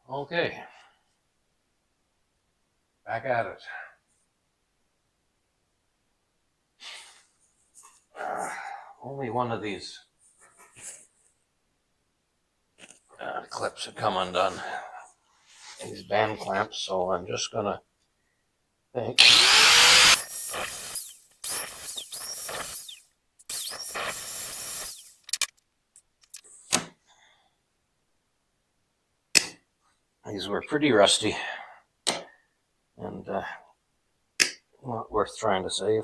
Okay, back at it. Only one of these clips have come undone. These band clamps, so I'm just gonna think. These were pretty rusty and not worth trying to save.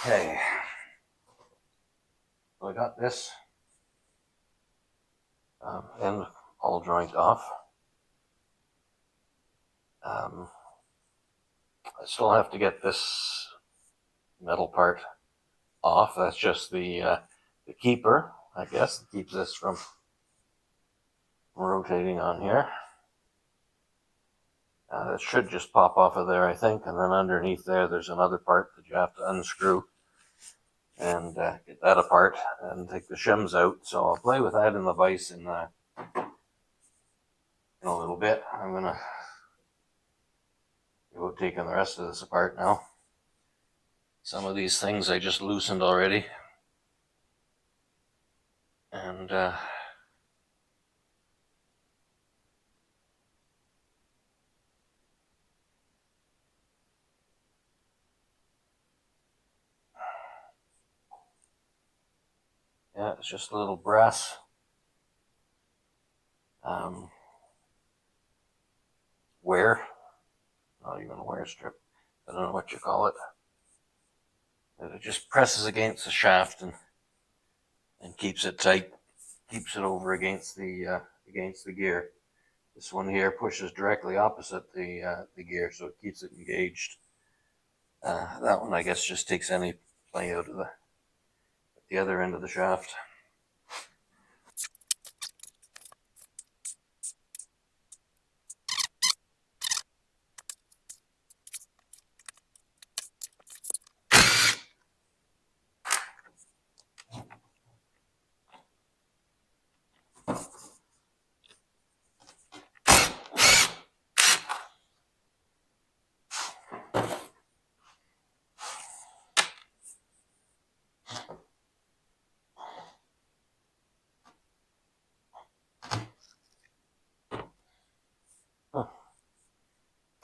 Okay, so I got this end all joint off. I still have to get this metal part off. That's just the keeper, I guess, that keeps this from rotating on here. It should just pop off of there, I think, and then underneath there, there's another part that you have to unscrew and get that apart and take the shims out. So I'll play with that in the vise in a little bit. I'm gonna go taking the rest of this apart now. Some of these things I just loosened already, and yeah, it's just a little brass wear, not even a wear strip. I don't know what you call it. It just presses against the shaft and keeps it tight, keeps it over against the gear. This one here pushes directly opposite the gear, so it keeps it engaged. That one, I guess, just takes any play out of the other end of the shaft.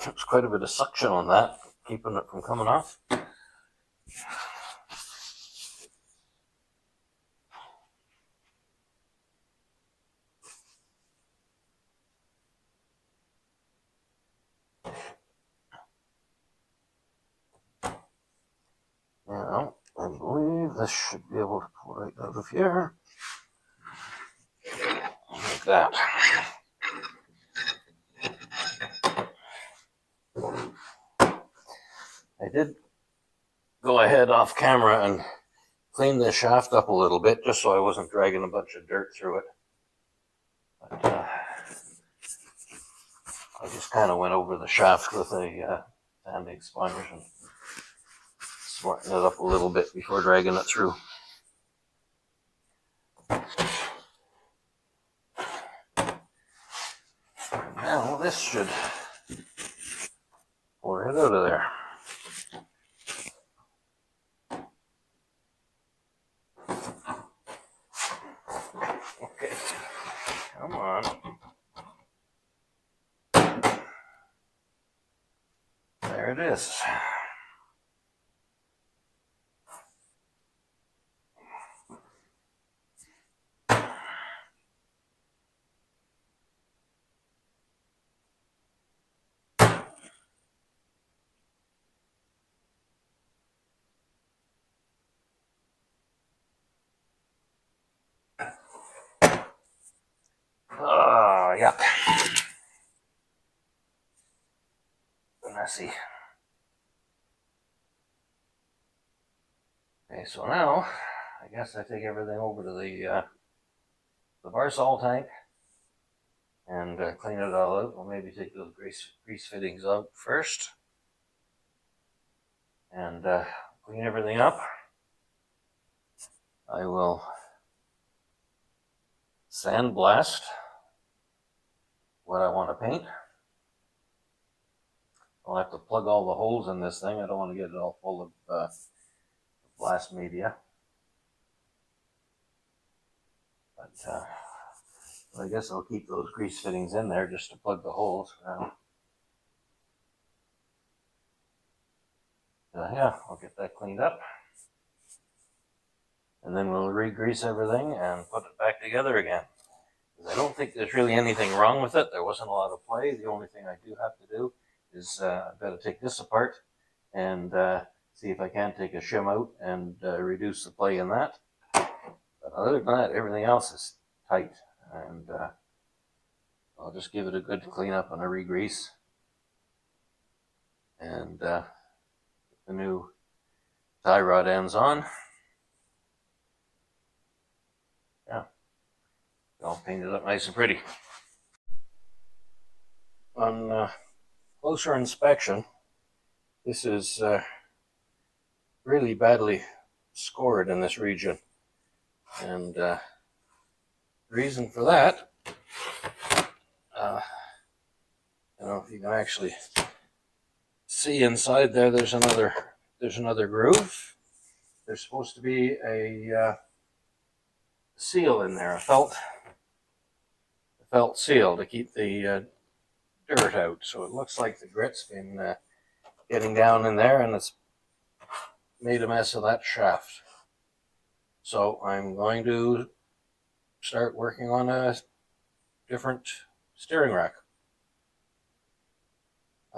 There's quite a bit of suction on that, keeping it from coming off. Now, I believe this should be able to pull right out of here. Like that. I did go ahead off camera and clean the shaft up a little bit just so I wasn't dragging a bunch of dirt through it. But, I just kind of went over the shaft with a sanding sponge and smarten it up a little bit before dragging it through. Now this should pull right out of there. Okay, come on. There it is. Oh, yuck. Messy. Okay, so now I guess I take everything over to the bar salt tank and clean it all out. We'll maybe take those grease fittings out first and clean everything up. I will sandblast what I want to paint. I'll have to plug all the holes in this thing. I don't want to get it all full of blast media. But I guess I'll keep those grease fittings in there just to plug the holes for now. Yeah, I'll get that cleaned up. And then we'll re-grease everything and put it back together again. I don't think there's really anything wrong with it. There wasn't a lot of play. The only thing I do have to do is I've got to take this apart and see if I can take a shim out and reduce the play in that. But other than that, everything else is tight. And I'll just give it a good clean up and a re-grease. And the new tie rod ends on. Yeah, all painted up nice and pretty. On closer inspection, this is really badly scored in this region. And the reason for that, I don't know if you can actually see inside there, there's another groove. There's supposed to be a seal in there, a felt seal to keep the dirt out. So it looks like the grit's been getting down in there and it's made a mess of that shaft. So I'm going to start working on a different steering rack.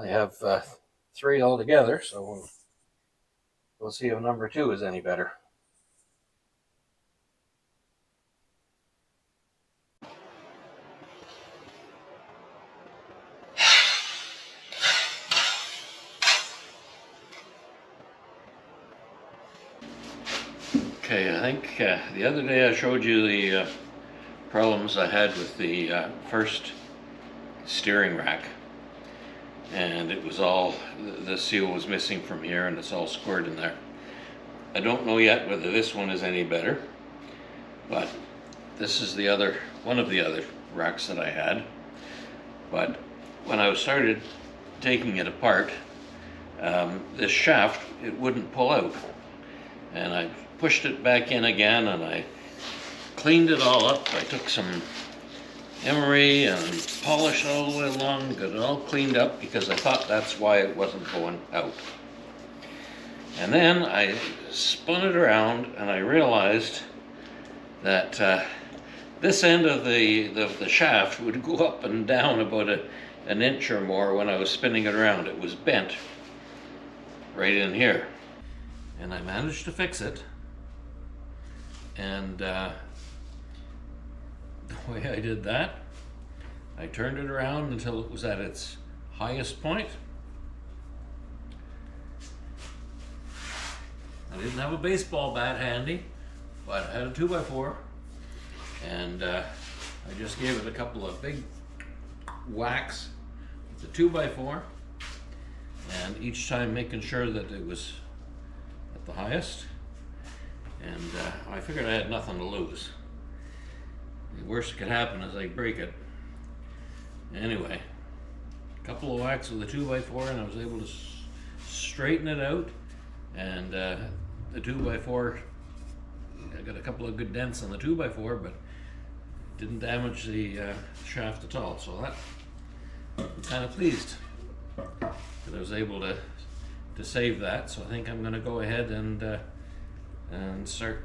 I have 3 altogether, so we'll see if number 2 is any better. Okay, I think the other day I showed you the problems I had with the first steering rack. And it was all, the seal was missing from here and it's all scored in there. I don't know yet whether this one is any better, but this is one of the other racks that I had. But when I started taking it apart, this shaft, it wouldn't pull out. And I pushed it back in again and I cleaned it all up. I took some emery and polished all the way along, got it all cleaned up because I thought that's why it wasn't going out. And then I spun it around and I realized that this end of the shaft would go up and down about an inch or more when I was spinning it around. It was bent right in here. And I managed to fix it. And the way I did that, I turned it around until it was at its highest point. I didn't have a baseball bat handy, but I had a 2x4, and I just gave it a couple of big whacks with the 2x4, and each time making sure that it was at the highest. And I figured I had nothing to lose. The worst that could happen is I break it. Anyway, a couple of whacks with the 2x4 and I was able to straighten it out. And the 2x4, I got a couple of good dents on the 2x4, but didn't damage the shaft at all. So that, I'm kind of pleased that I was able to save that. So I think I'm going to go ahead and start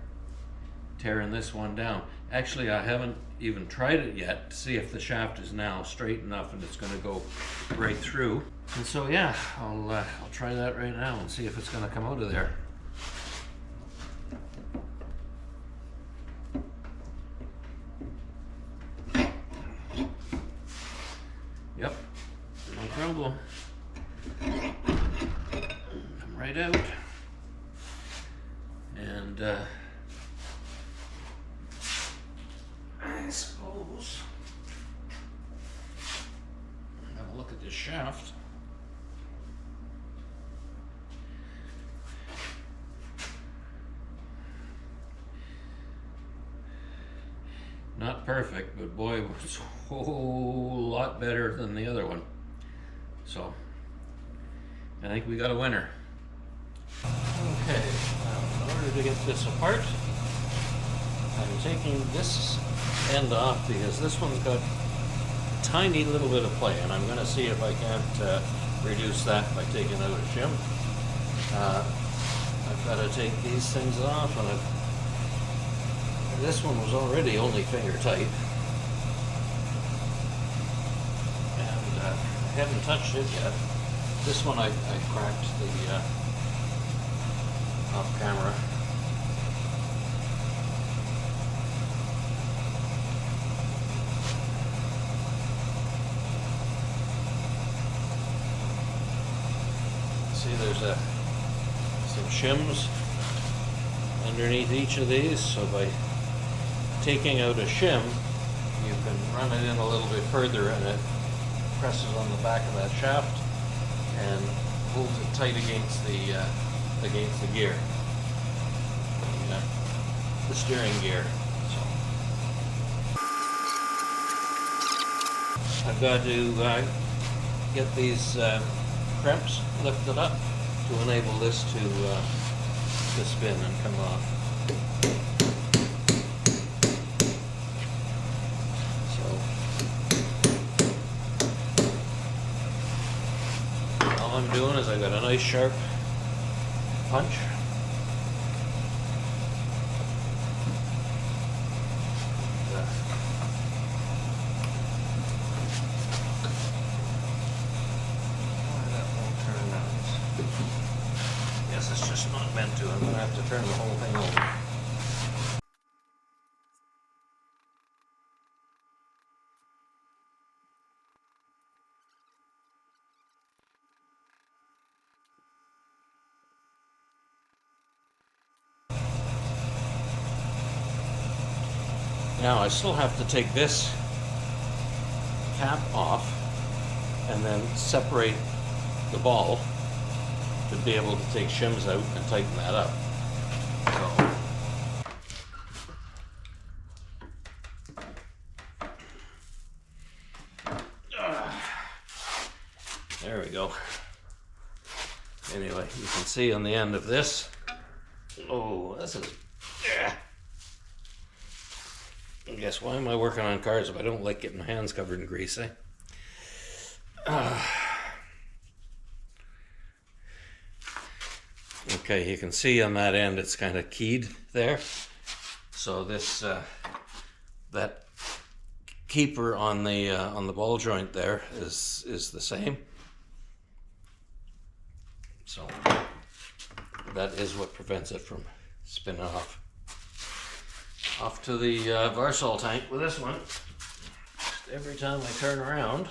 tearing this one down. Actually, I haven't even tried it yet to see if the shaft is now straight enough and it's going to go right through. And so yeah, I'll try that right now and see if it's going to come out of there. Yep, no problem. Come right out. And I suppose have a look at this shaft. Not perfect, but boy, it was a whole lot better than the other one. So I think we got a winner. Okay, now in order to get this apart, I'm taking this end off because this one's got a tiny little bit of play, and I'm going to see if I can't reduce that by taking out a shim. I've got to take these things off, and this one was already only finger tight, and I haven't touched it yet. This one I cracked the off camera. See, there's some shims underneath each of these, so by taking out a shim, you can run it in a little bit further and it presses on the back of that shaft and holds it tight against the gear, the steering gear. So I've got to get these crimps lifted up to enable this to spin and come off. All I'm doing is I've got a nice sharp punch. That won't turn out. Yes, it's just not meant to. I'm going to have to turn the whole thing over. Now I still have to take this cap off and then separate the ball to be able to take shims out and tighten that up. So, there we go. Anyway, you can see on the end of this, oh, this is guess why am I working on cars if I don't like getting my hands covered in grease, eh? Okay, you can see on that end it's kind of keyed there. So this that keeper on the ball joint there is the same. So that is what prevents it from spinning off. Off to the Varsol tank with this one. Just every time I turn around,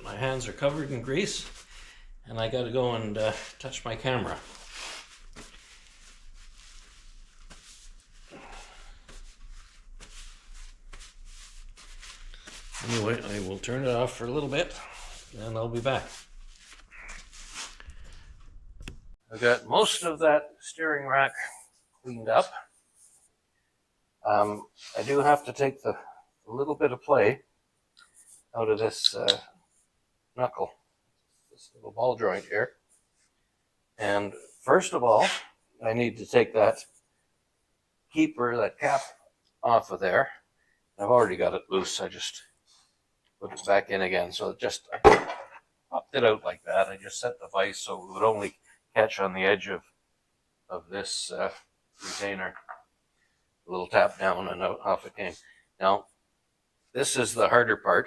my hands are covered in grease, and I got to go and touch my camera. Anyway, I will turn it off for a little bit, and I'll be back. I got most of that steering rack cleaned up. I do have to take a little bit of play out of this knuckle, this little ball joint here. And first of all, I need to take that keeper, that cap off of there. I've already got it loose. I just put it back in again. So it just I popped it out like that. I just set the vise so it would only catch on the edge of this retainer. A little tap down and out, off it came. Now, this is the harder part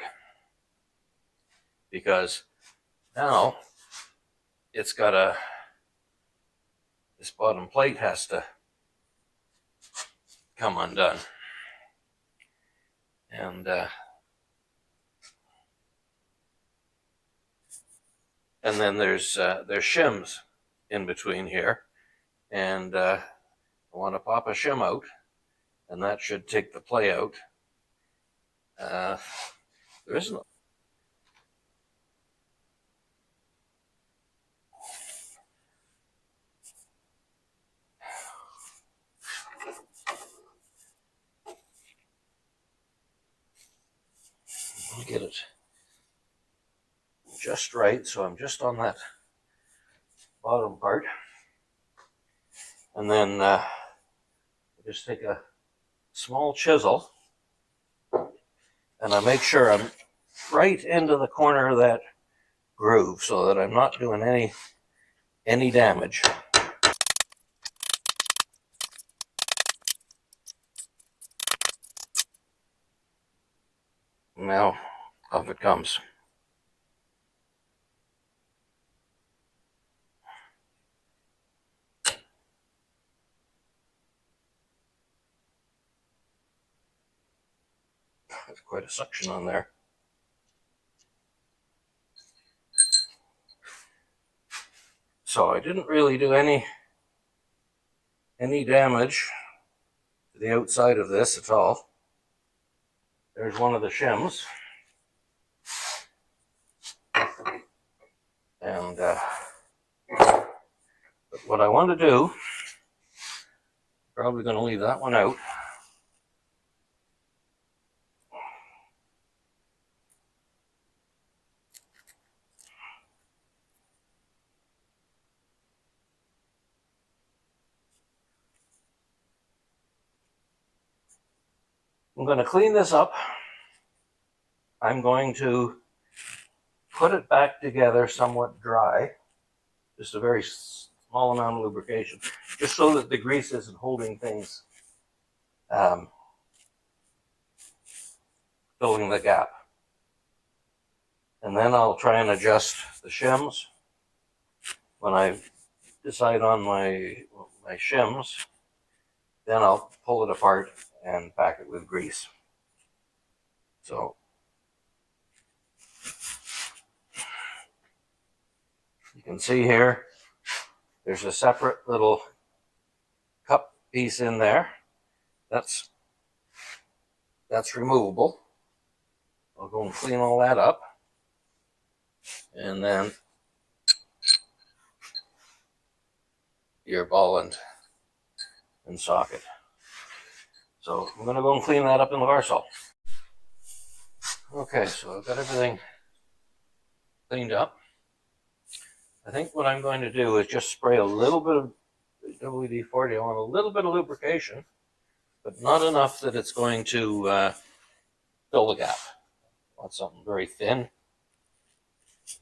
because now it's got this bottom plate has to come undone. And then there's shims in between here, and I want to pop a shim out, and that should take the play out. There isn't. I'll get it just right, so I'm just on that bottom part, and then just take a small chisel, and I make sure I'm right into the corner of that groove so that I'm not doing any damage. Now off it comes. There's quite a suction on there. So I didn't really do any damage to the outside of this at all. There's one of the shims. And but what I want to do, probably going to leave that one out. I'm going to clean this up. I'm going to put it back together somewhat dry, just a very small amount of lubrication, just so that the grease isn't holding things, filling the gap. And then I'll try and adjust the shims. When I decide on my shims, then I'll pull it apart and pack it with grease. So you can see here, there's a separate little cup piece in there. That's removable. I'll go and clean all that up. And then your ball and socket. So I'm going to go and clean that up in the Varsol. Okay, so I've got everything cleaned up. I think what I'm going to do is just spray a little bit of WD-40. I want a little bit of lubrication, but not enough that it's going to fill the gap. I want something very thin.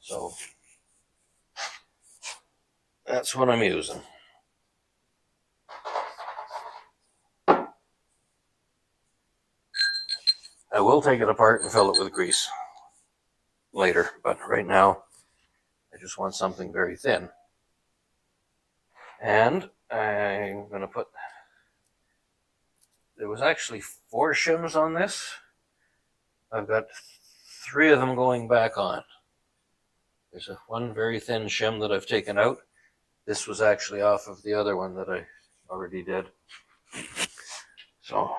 So that's what I'm using. I will take it apart and fill it with grease later, but right now I just want something very thin. And I'm going to put, there was actually 4 shims on this. I've got 3 of them going back on. There's one very thin shim that I've taken out. This was actually off of the other one that I already did. So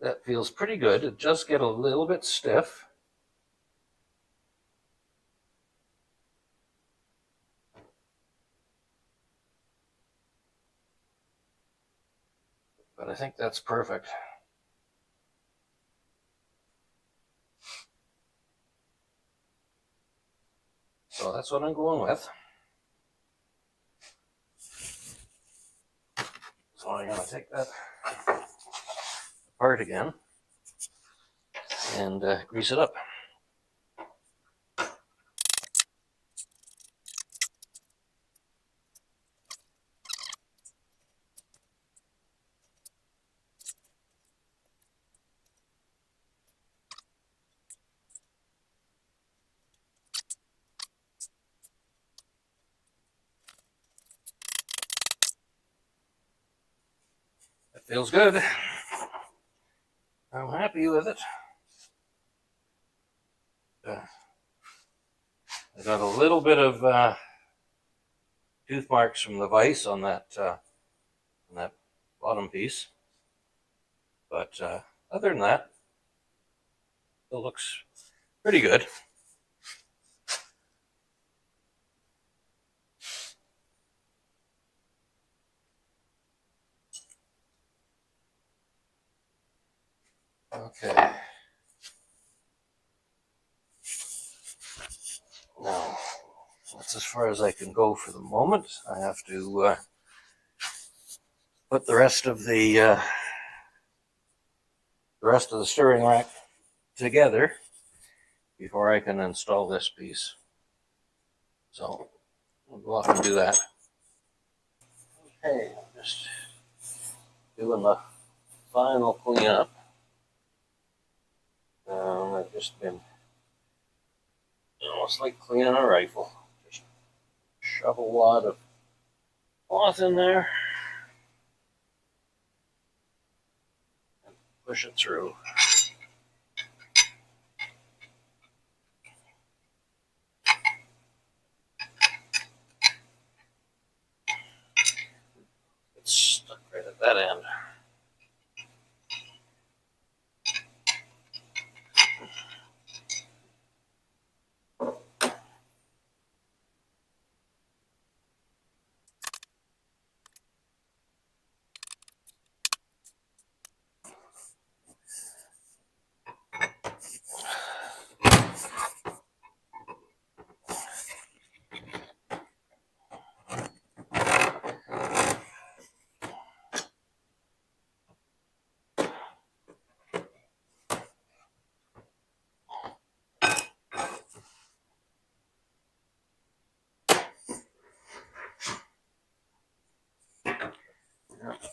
that feels pretty good. It does get a little bit stiff. But I think that's perfect. So that's what I'm going with. So I'm going to take that apart again and grease it up. It feels good. I'm happy with it. I got a little bit of tooth marks from the vise on that bottom piece, but other than that, it looks pretty good. Okay. Now, that's as far as I can go for the moment. I have to put the rest of the steering rack together before I can install this piece. So we'll go off and do that. Okay, just doing the final cleanup. I've just been almost like cleaning a rifle. Just shove a lot of cloth in there and push it through. It's stuck right at that end.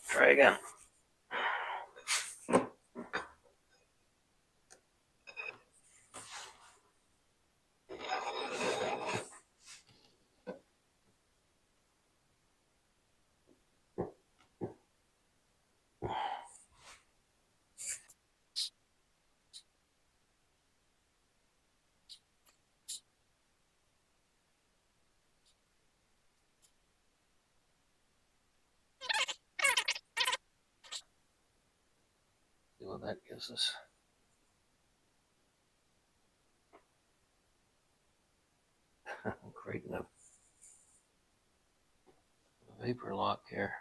Try again. See what that gives us. I'm creating a vapor lock here.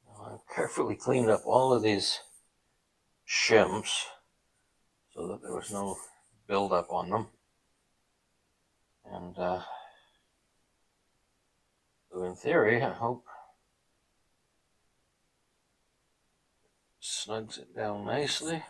Now I've carefully cleaned up all of these shims so that there was no buildup on them. And so in theory, I hope snugs it down nicely.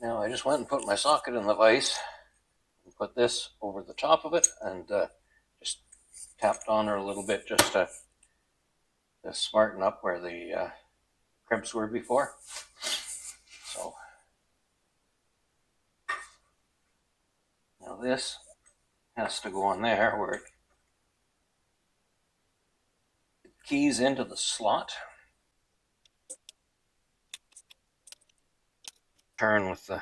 Now I just went and put my socket in the vise and put this over the top of it and just tapped on her a little bit just to smarten up where the crimps were before. So now this has to go on there where it keys into the slot. Turn with the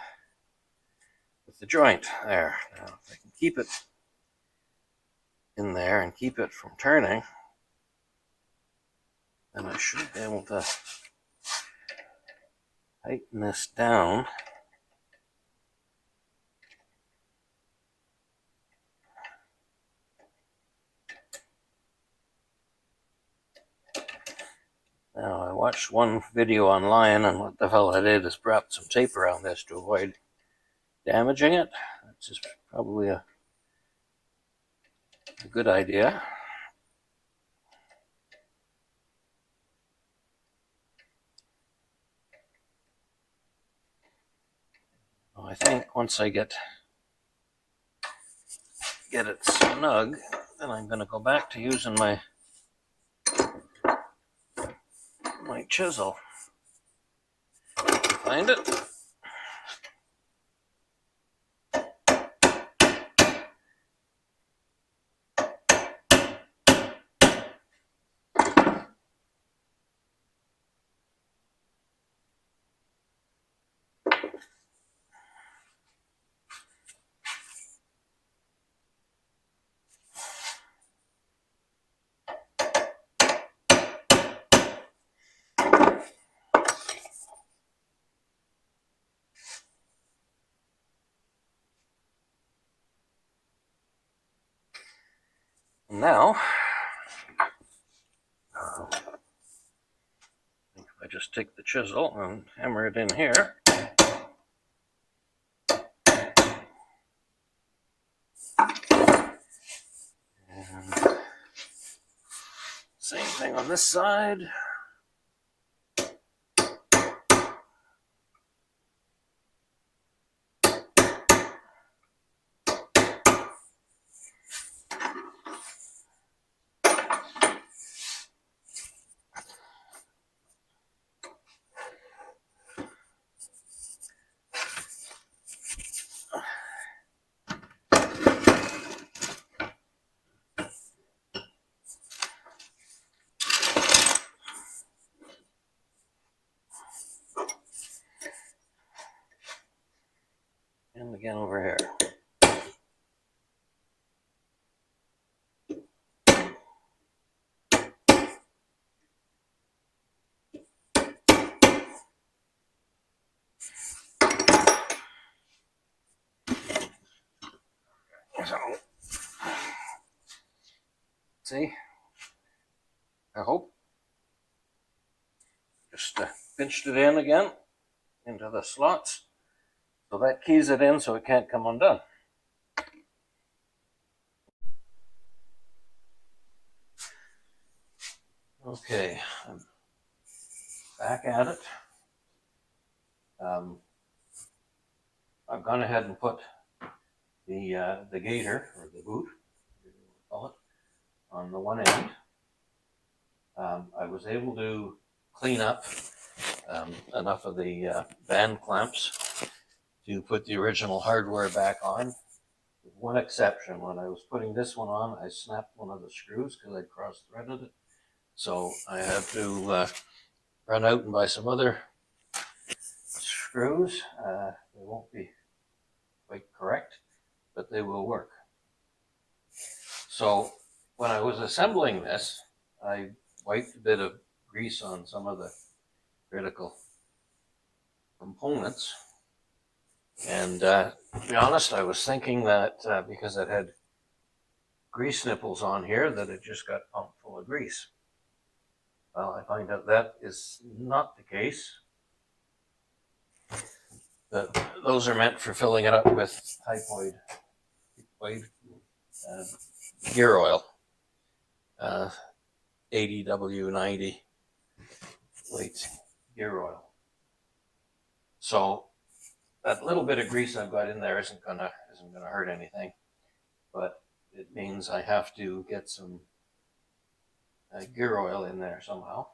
joint there. Now if I can keep it in there and keep it from turning, then I should be able to tighten this down. Now I watched one video online, and what the fella did is wrap some tape around this to avoid damaging it. That's just probably a good idea. Well, I think once I get it snug, then I'm going to go back to using my chisel. Find it. Now, if I just take the chisel and hammer it in here, and same thing on this side. And again over here. So, see, I hope. Just pinched it in again into the slots. So that keys it in so it can't come undone. Okay, I'm back at it. I've gone ahead and put the gator, or the boot, whatever you want to call it, on the one end. I was able to clean up enough of the band clamps to put the original hardware back on. With one exception, when I was putting this one on, I snapped one of the screws because I'd cross-threaded it. So I had to run out and buy some other screws. They won't be quite correct, but they will work. So when I was assembling this, I wiped a bit of grease on some of the critical components. And to be honest, I was thinking that because it had grease nipples on here, that it just got pumped full of grease. Well, I find out that is not the case. Those are meant for filling it up with typoid gear oil, 80W90 weight gear oil. So that little bit of grease I've got in there isn't gonna hurt anything, but it means I have to get some gear oil in there somehow.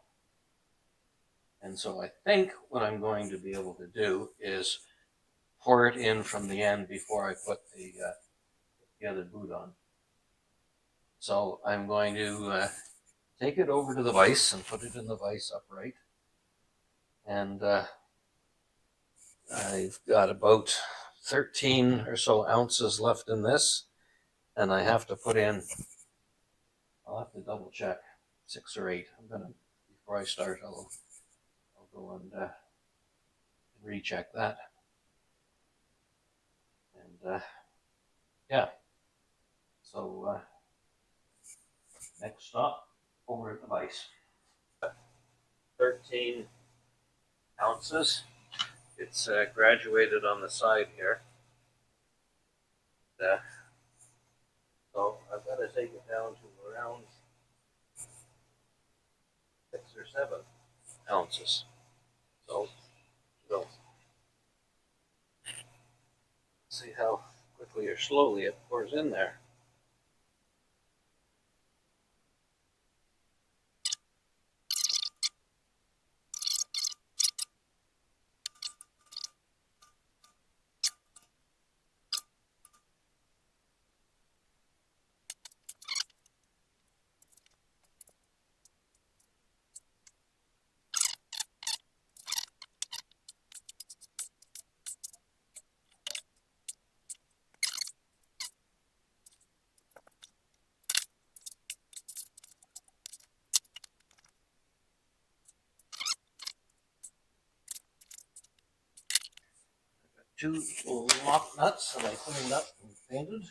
And so I think what I'm going to be able to do is pour it in from the end before I put the other boot on. So I'm going to take it over to the vise and put it in the vise upright. And I've got about 13 or so ounces left in this. And I have to put in, I'll have to double check, 6 or 8. Before I start, I'll go and recheck that. And yeah, so next stop, over at the vise. 13 ounces. It's graduated on the side here. So I've got to take it down to around 6 or 7 ounces. So see how quickly or slowly it pours in there. Two little lock nuts that I cleaned up and painted.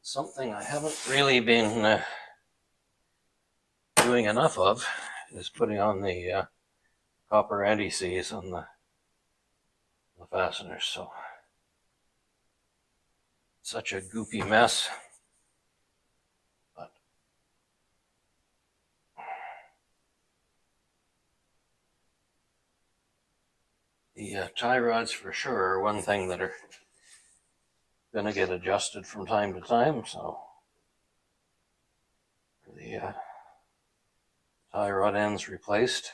Something I haven't really been doing enough of is putting on the copper anti-seize on the fasteners. So such a goopy mess. But the tie rods for sure are one thing that are going to get adjusted from time to time. So the tie rod ends replaced.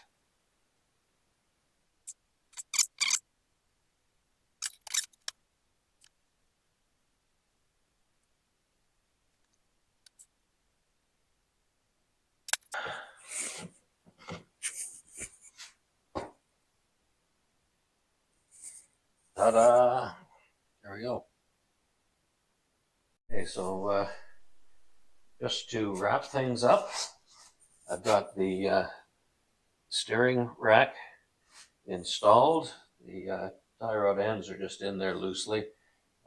Ta-da! There we go. Okay, so just to wrap things up, I've got the steering rack installed. The tie rod ends are just in there loosely.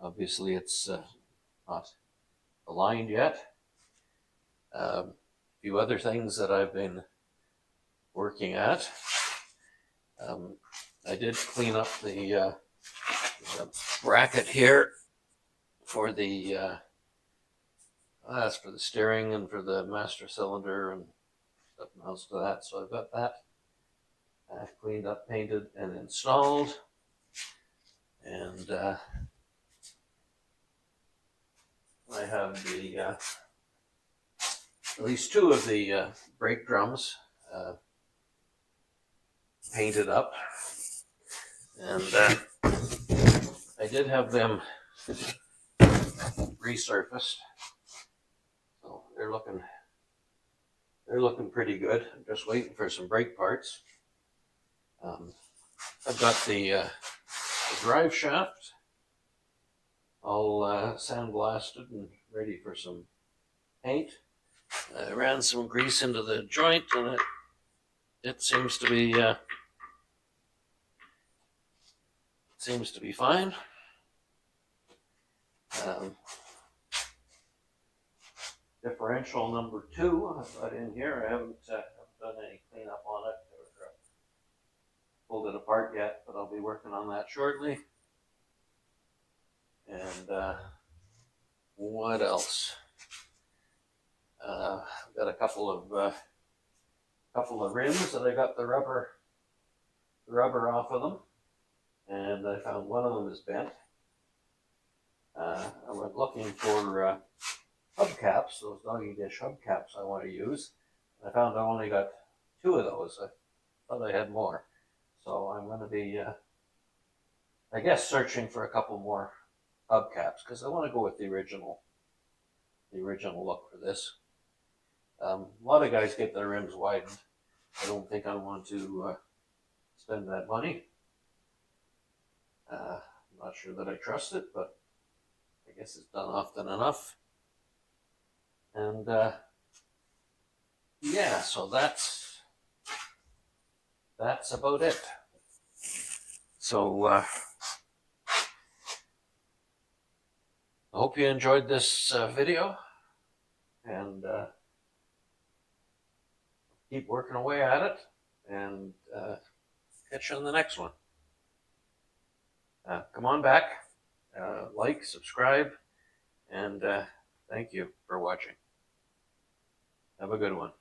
Obviously, it's not aligned yet. few other things that I've been working at. I did clean up the bracket here for the that's for the steering and for the master cylinder and stuff else to that. So I've got that cleaned up, painted, and installed. And I have the at least two of the brake drums painted up, and I did have them resurfaced, so they're looking pretty good. I'm just waiting for some brake parts. I've got the drive shaft all sandblasted and ready for some paint. I ran some grease into the joint, and it seems to be fine. Differential number 2 I've got in here. I haven't done any cleanup on it or pulled it apart yet, but I'll be working on that shortly. And what else? I've got a couple of rims that I got the rubber off of them, and I found one of them is bent. I went looking for hubcaps, those doggy dish hubcaps I want to use. I found I only got 2 of those. I thought I had more, so I'm going to be, I guess, searching for a couple more hubcaps because I want to go with the original look for this. A lot of guys get their rims widened. I don't think I want to spend that money. I'm not sure that I trust it, but I guess it's done often enough. And yeah, so that's about it. So I hope you enjoyed this video, and keep working away at it, and catch you on the next one. Come on back, like, subscribe, and thank you for watching. Have a good one.